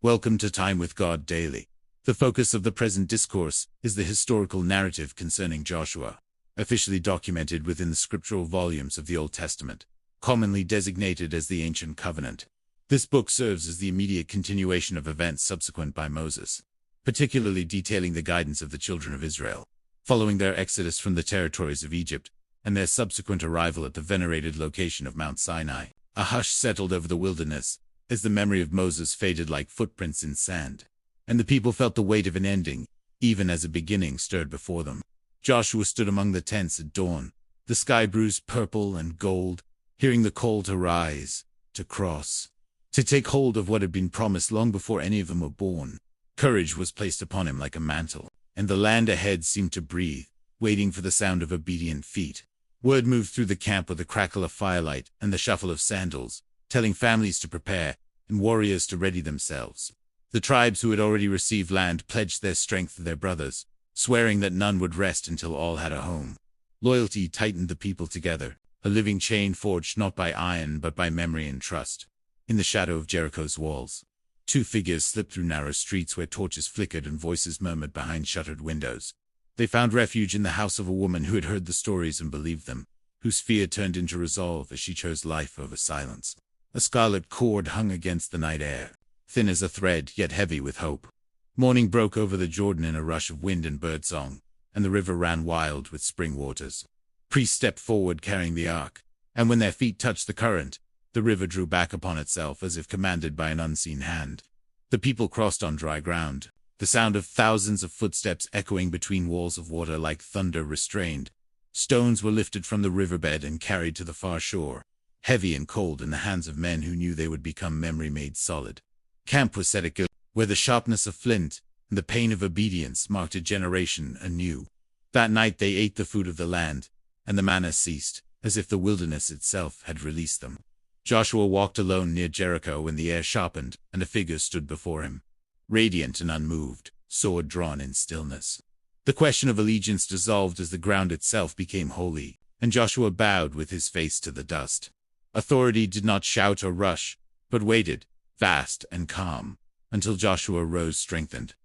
Welcome to Time with God Daily. The focus of the present discourse is the historical narrative concerning Joshua, officially documented within the scriptural volumes of the Old Testament, commonly designated as the Ancient Covenant. This book serves as the immediate continuation of events subsequent by Moses, particularly detailing the guidance of the children of Israel, following their exodus from the territories of Egypt, and their subsequent arrival at the venerated location of Mount Sinai. A hush settled over the wilderness, as the memory of Moses faded like footprints in sand, and the people felt the weight of an ending, even as a beginning stirred before them. Joshua stood among the tents at dawn, the sky bruised purple and gold, hearing the call to rise, to cross, to take hold of what had been promised long before any of them were born. Courage was placed upon him like a mantle, and the land ahead seemed to breathe, waiting for the sound of obedient feet. Word moved through the camp with the crackle of firelight and the shuffle of sandals, telling families to prepare and warriors to ready themselves. The tribes who had already received land pledged their strength to their brothers, swearing that none would rest until all had a home. Loyalty tightened the people together, a living chain forged not by iron but by memory and trust. In the shadow of Jericho's walls, two figures slipped through narrow streets where torches flickered and voices murmured behind shuttered windows. They found refuge in the house of a woman who had heard the stories and believed them, whose fear turned into resolve as she chose life over silence. A scarlet cord hung against the night air, thin as a thread, yet heavy with hope. Morning broke over the Jordan in a rush of wind and birdsong, and the river ran wild with spring waters. Priests stepped forward carrying the ark, and when their feet touched the current, the river drew back upon itself as if commanded by an unseen hand. The people crossed on dry ground, the sound of thousands of footsteps echoing between walls of water like thunder restrained. Stones were lifted from the riverbed and carried to the far shore, heavy and cold in the hands of men who knew they would become memory made solid. Camp was set at Gilgal, where the sharpness of flint and the pain of obedience marked a generation anew. That night they ate the food of the land, and the manna ceased, as if the wilderness itself had released them. Joshua walked alone near Jericho when the air sharpened, and a figure stood before him, radiant and unmoved, sword drawn in stillness. The question of allegiance dissolved as the ground itself became holy, and Joshua bowed with his face to the dust. Authority did not shout or rush, but waited, vast and calm, until Joshua rose strengthened.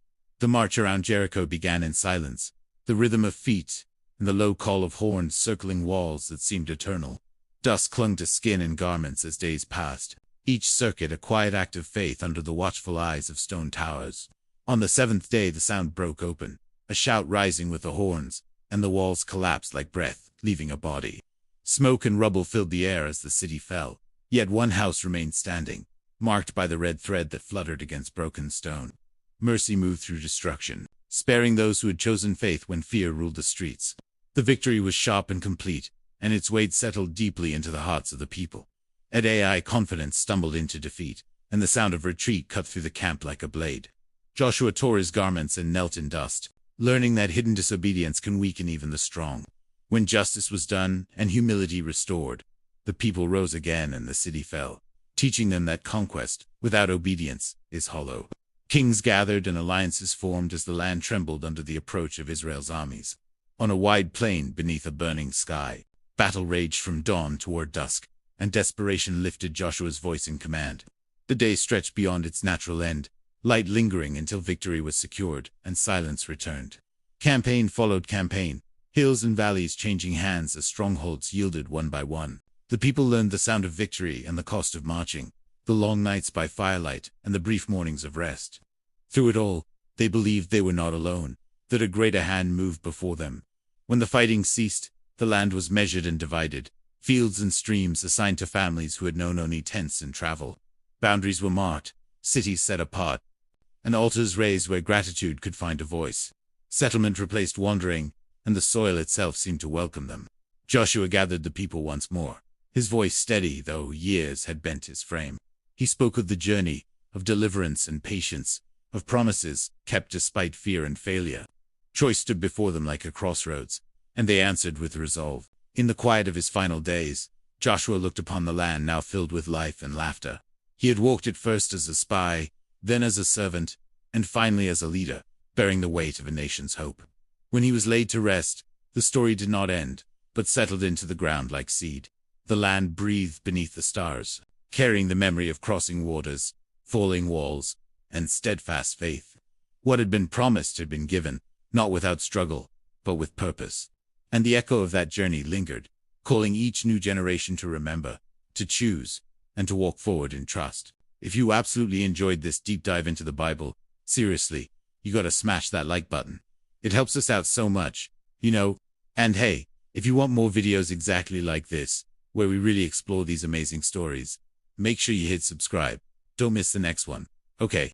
The march around Jericho began in silence, the rhythm of feet, and the low call of horns circling walls that seemed eternal. Dust clung to skin and garments as days passed, each circuit a quiet act of faith under the watchful eyes of stone towers. On the seventh day the sound broke open, a shout rising with the horns, and the walls collapsed like breath, leaving a body. Smoke and rubble filled the air as the city fell, yet one house remained standing, marked by the red thread that fluttered against broken stone. Mercy moved through destruction, sparing those who had chosen faith when fear ruled the streets. The victory was sharp and complete, and its weight settled deeply into the hearts of the people. At Ai, confidence stumbled into defeat, and the sound of retreat cut through the camp like a blade. Joshua tore his garments and knelt in dust, learning that hidden disobedience can weaken even the strong. When justice was done and humility restored, the people rose again and the city fell, teaching them that conquest, without obedience, is hollow. Kings gathered and alliances formed as the land trembled under the approach of Israel's armies. On a wide plain beneath a burning sky, battle raged from dawn toward dusk, and desperation lifted Joshua's voice in command. The day stretched beyond its natural end, light lingering until victory was secured and silence returned. Campaign followed campaign, hills and valleys changing hands as strongholds yielded one by one. The people learned the sound of victory and the cost of marching, the long nights by firelight and the brief mornings of rest. Through it all, they believed they were not alone, that a greater hand moved before them. When the fighting ceased, the land was measured and divided, fields and streams assigned to families who had known only tents and travel. Boundaries were marked, cities set apart, and altars raised where gratitude could find a voice. Settlement replaced wandering, and the soil itself seemed to welcome them. Joshua gathered the people once more, his voice steady though years had bent his frame. He spoke of the journey, of deliverance and patience, of promises kept despite fear and failure. Choice stood before them like a crossroads, and they answered with resolve. In the quiet of his final days, Joshua looked upon the land now filled with life and laughter. He had walked it first as a spy, then as a servant, and finally as a leader, bearing the weight of a nation's hope. When he was laid to rest, the story did not end, but settled into the ground like seed. The land breathed beneath the stars, carrying the memory of crossing waters, falling walls, and steadfast faith. What had been promised had been given, not without struggle, but with purpose. And the echo of that journey lingered, calling each new generation to remember, to choose, and to walk forward in trust. If you absolutely enjoyed this deep dive into the Bible, seriously, you gotta smash that like button. It helps us out so much, you know. And hey, if you want more videos exactly like this, where we really explore these amazing stories, make sure you hit subscribe. Don't miss the next one. Okay.